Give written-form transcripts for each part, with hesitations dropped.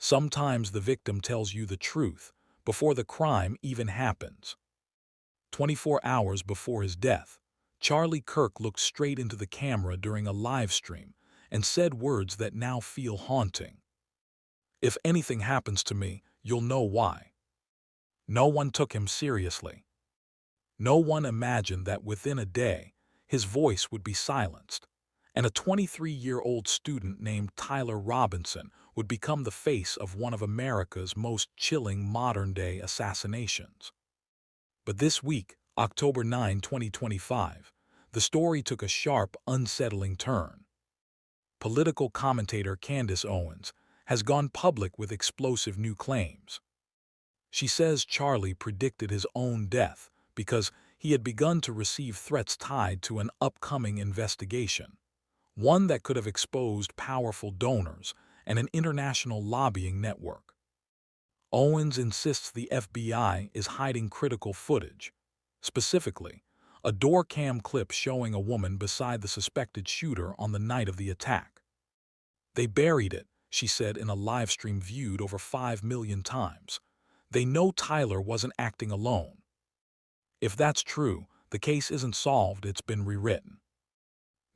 Sometimes the victim tells you the truth before the crime even happens. 24 hours before his death, Charlie Kirk looked straight into the camera during a live stream and said words that now feel haunting. "If anything happens to me, you'll know why." No one took him seriously. No one imagined that within a day, his voice would be silenced, and a 23-year-old student named Tyler Robinson would become the face of one of America's most chilling modern-day assassinations. But this week, October 9, 2025, the story took a sharp, unsettling turn. Political commentator Candace Owens has gone public with explosive new claims. She says Charlie predicted his own death because he had begun to receive threats tied to an upcoming investigation, one that could have exposed powerful donors and an international lobbying network. Owens insists the FBI is hiding critical footage, specifically a door cam clip showing a woman beside the suspected shooter on the night of the attack. "They buried it," she said in a live stream viewed over 5 million times. "They know Tyler wasn't acting alone." If that's true, the case isn't solved, it's been rewritten.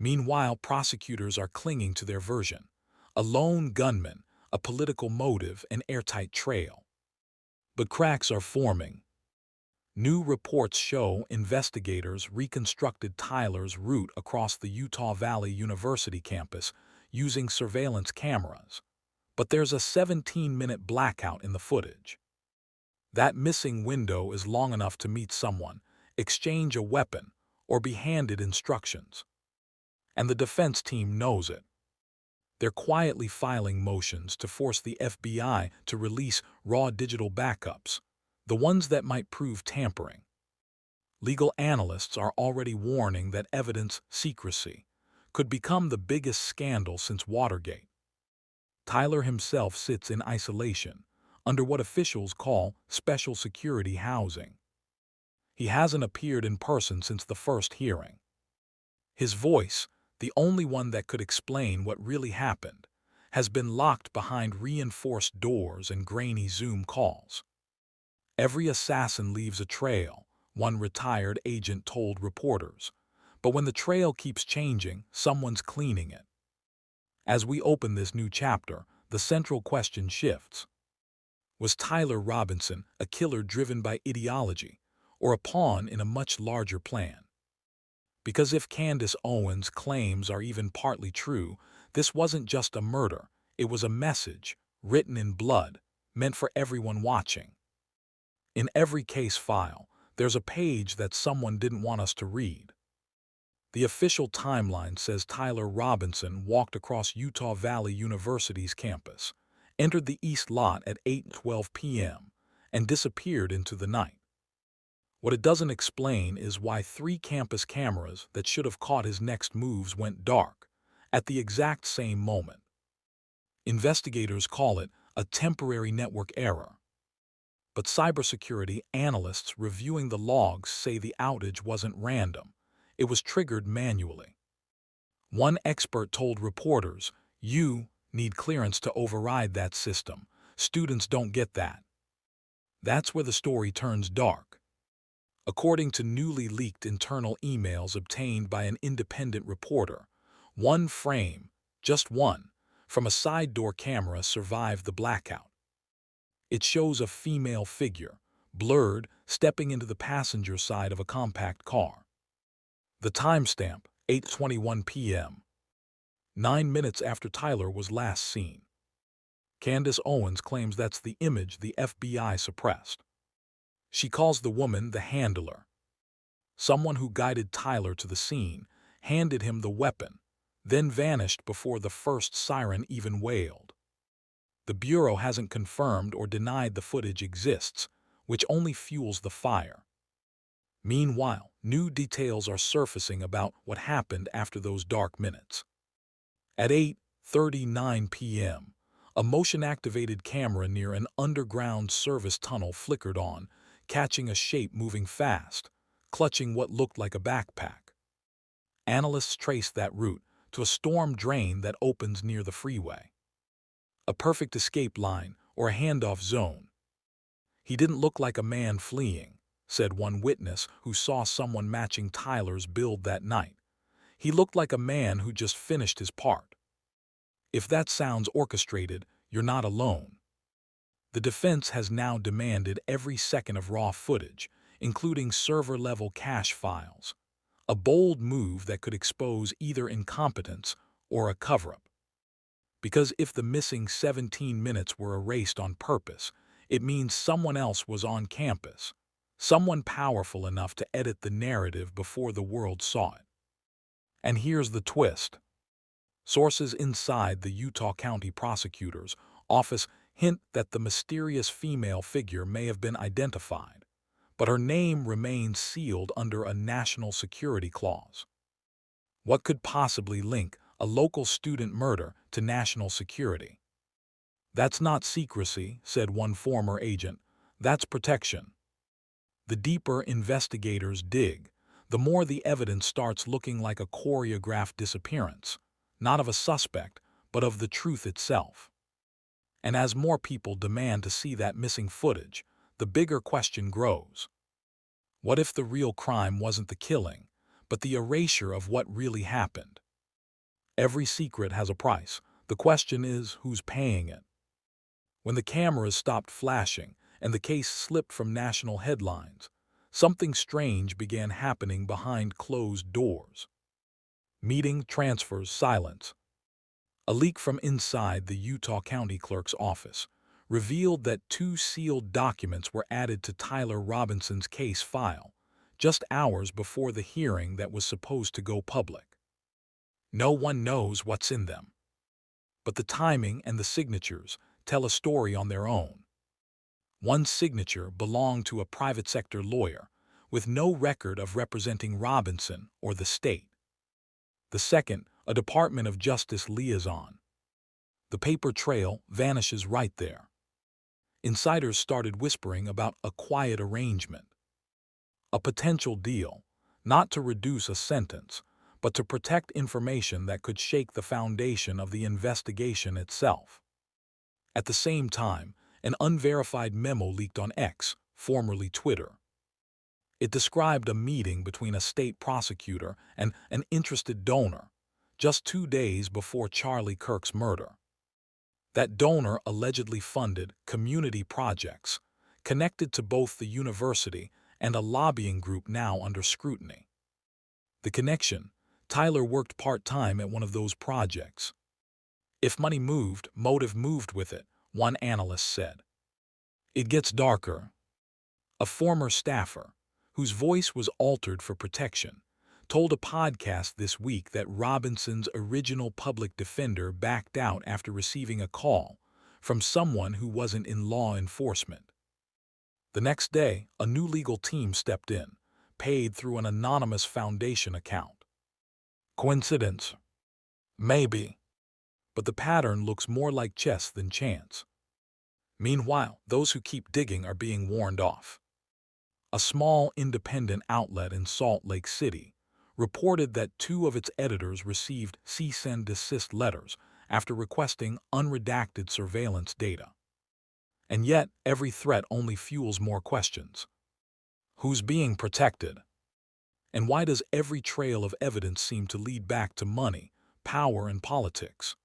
Meanwhile, prosecutors are clinging to their version: a lone gunman, a political motive, an airtight trail. But cracks are forming. New reports show investigators reconstructed Tyler's route across the Utah Valley University campus using surveillance cameras. But there's a 17-minute blackout in the footage. That missing window is long enough to meet someone, exchange a weapon, or be handed instructions. And the defense team knows it. They're quietly filing motions to force the FBI to release raw digital backups, the ones that might prove tampering. Legal analysts are already warning that evidence secrecy could become the biggest scandal since Watergate. Tyler himself sits in isolation, under what officials call special security housing. He hasn't appeared in person since the first hearing. His voice, the only one that could explain what really happened, has been locked behind reinforced doors and grainy Zoom calls. "Every assassin leaves a trail," one retired agent told reporters. "But when the trail keeps changing, someone's cleaning it." As we open this new chapter, the central question shifts. Was Tyler Robinson a killer driven by ideology, or a pawn in a much larger plan? Because if Candace Owens' claims are even partly true, this wasn't just a murder, it was a message, written in blood, meant for everyone watching. In every case file, there's a page that someone didn't want us to read. The official timeline says Tyler Robinson walked across Utah Valley University's campus, entered the east lot at 8:12 p.m., and disappeared into the night. What it doesn't explain is why 3 campus cameras that should have caught his next moves went dark at the exact same moment. Investigators call it a temporary network error. But cybersecurity analysts reviewing the logs say the outage wasn't random. It was triggered manually. One expert told reporters, "You need clearance to override that system. Students don't get that." That's where the story turns dark. According to newly leaked internal emails obtained by an independent reporter, one frame, just one, from a side door camera survived the blackout. It shows a female figure, blurred, stepping into the passenger side of a compact car. The timestamp, 8:21 p.m., 9 minutes after Tyler was last seen. Candace Owens claims that's the image the FBI suppressed. She calls the woman the handler, someone who guided Tyler to the scene, handed him the weapon, then vanished before the first siren even wailed. The Bureau hasn't confirmed or denied the footage exists, which only fuels the fire. Meanwhile, new details are surfacing about what happened after those dark minutes. At 8:39 p.m., a motion-activated camera near an underground service tunnel flickered on, catching a shape moving fast, clutching what looked like a backpack. Analysts traced that route to a storm drain that opens near the freeway. a perfect escape line, or a handoff zone. "He didn't look like a man fleeing," said one witness who saw someone matching Tyler's build that night. "He looked like a man who just finished his part." If that sounds orchestrated, you're not alone. The defense has now demanded every second of raw footage, including server-level cache files, a bold move that could expose either incompetence or a cover-up. Because if the missing 17 minutes were erased on purpose, it means someone else was on campus, someone powerful enough to edit the narrative before the world saw it. And here's the twist. Sources inside the Utah County Prosecutor's office hint that the mysterious female figure may have been identified, but her name remains sealed under a national security clause. What could possibly link a local student murder to national security? "That's not secrecy," said one former agent. "That's protection." The deeper investigators dig, the more the evidence starts looking like a choreographed disappearance, not of a suspect, but of the truth itself. And as more people demand to see that missing footage, the bigger question grows. What if the real crime wasn't the killing, but the erasure of what really happened? Every secret has a price. The question is, who's paying it? When the cameras stopped flashing and the case slipped from national headlines, something strange began happening behind closed doors. Meeting, transfers, silence. A leak from inside the Utah County Clerk's office revealed that 2 sealed documents were added to Tyler Robinson's case file, just hours before the hearing that was supposed to go public. No one knows what's in them, but the timing and the signatures tell a story on their own. One signature belonged to a private sector lawyer, with no record of representing Robinson or the state. The second, a Department of Justice liaison. The paper trail vanishes right there. Insiders started whispering about a quiet arrangement, a potential deal, not to reduce a sentence, but to protect information that could shake the foundation of the investigation itself. At the same time, an unverified memo leaked on X, formerly Twitter. It described a meeting between a state prosecutor and an interested donor, just 2 days before Charlie Kirk's murder. That donor allegedly funded community projects connected to both the university and a lobbying group now under scrutiny. The connection: Tyler worked part-time at one of those projects. If money moved, motive moved with it, one analyst said. It gets darker. A former staffer, whose voice was altered for protection, told a podcast this week that Robinson's original public defender backed out after receiving a call from someone who wasn't in law enforcement. The next day, a new legal team stepped in, paid through an anonymous foundation account. Coincidence? Maybe. But the pattern looks more like chess than chance. Meanwhile, those who keep digging are being warned off. A small independent outlet in Salt Lake City reported that 2 of its editors received cease and desist letters after requesting unredacted surveillance data. And yet, every threat only fuels more questions. Who's being protected? And why does every trail of evidence seem to lead back to money, power, and politics?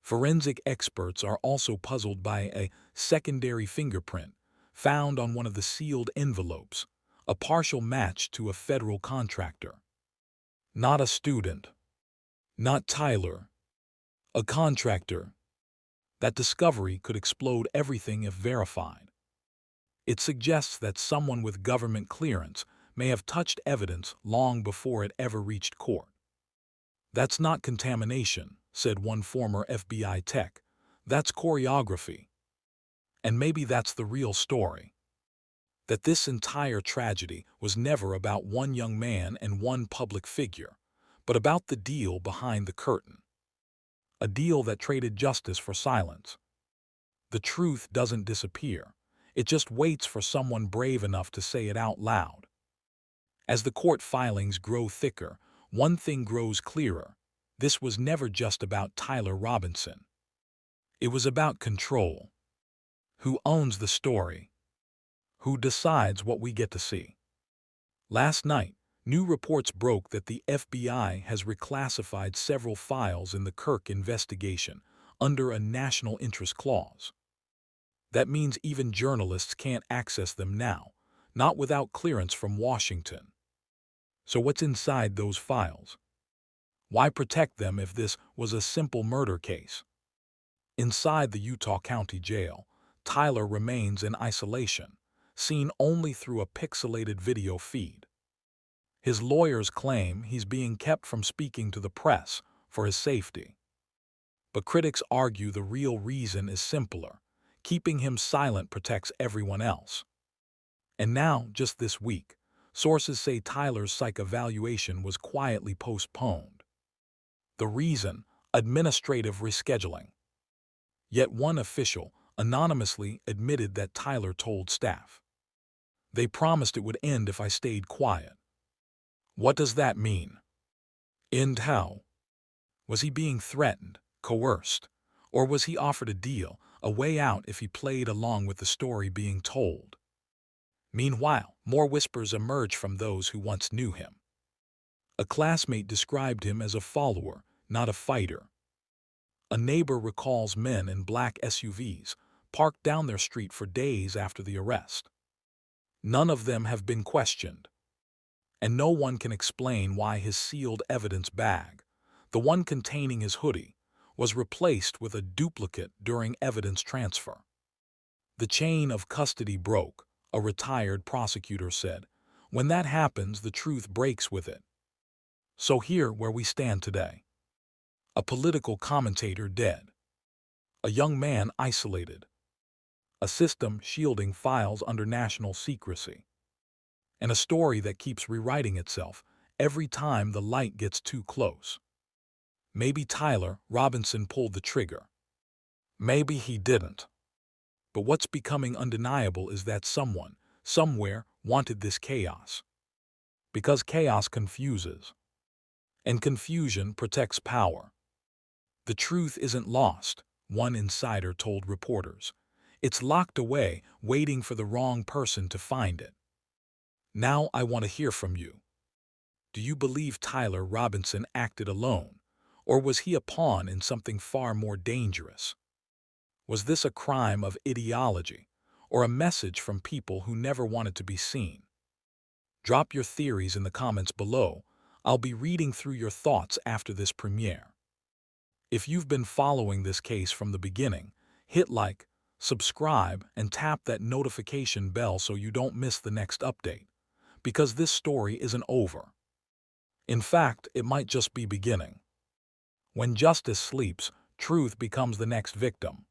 Forensic experts are also puzzled by a secondary fingerprint found on one of the sealed envelopes, a partial match to a federal contractor. Not a student. Not Tyler. A contractor. That discovery could explode everything if verified. It suggests that someone with government clearance may have touched evidence long before it ever reached court. "That's not contamination," said one former FBI tech. "That's choreography." And maybe that's the real story. That this entire tragedy was never about one young man and one public figure, but about the deal behind the curtain. A deal that traded justice for silence. The truth doesn't disappear. It just waits for someone brave enough to say it out loud. As the court filings grow thicker, one thing grows clearer. This was never just about Tyler Robinson. It was about control. Who owns the story? Who decides what we get to see? Last night, new reports broke that the FBI has reclassified several files in the Kirk investigation under a national interest clause. That means even journalists can't access them now, not without clearance from Washington. So what's inside those files? Why protect them if this was a simple murder case? Inside the Utah County Jail, Tyler remains in isolation, seen only through a pixelated video feed. His lawyers claim he's being kept from speaking to the press for his safety. But critics argue the real reason is simpler. Keeping him silent protects everyone else. And now, just this week, sources say Tyler's psych evaluation was quietly postponed. The reason? Administrative rescheduling. Yet one official anonymously admitted that Tyler told staff, "They promised it would end if I stayed quiet." What does that mean? End how? Was he being threatened, coerced, or was he offered a deal, a way out if he played along with the story being told? Meanwhile, more whispers emerge from those who once knew him. A classmate described him as a follower, not a fighter. A neighbor recalls men in black SUVs parked down their street for days after the arrest. None of them have been questioned. And no one can explain why his sealed evidence bag, the one containing his hoodie, was replaced with a duplicate during evidence transfer. The chain of custody broke, a retired prosecutor said. When that happens, the truth breaks with it. So here where we stand today. A political commentator dead. A young man isolated. A system shielding files under national secrecy. And a story that keeps rewriting itself every time the light gets too close. Maybe Tyler Robinson pulled the trigger. Maybe he didn't. But what's becoming undeniable is that someone, somewhere, wanted this chaos. Because chaos confuses. And confusion protects power. The truth isn't lost, one insider told reporters. It's locked away, waiting for the wrong person to find it. Now I want to hear from you. Do you believe Tyler Robinson acted alone, or was he a pawn in something far more dangerous? Was this a crime of ideology, or a message from people who never wanted to be seen? Drop your theories in the comments below. I'll be reading through your thoughts after this premiere. If you've been following this case from the beginning, hit like, subscribe, and tap that notification bell so you don't miss the next update. Because this story isn't over. In fact, it might just be beginning. When justice sleeps, truth becomes the next victim.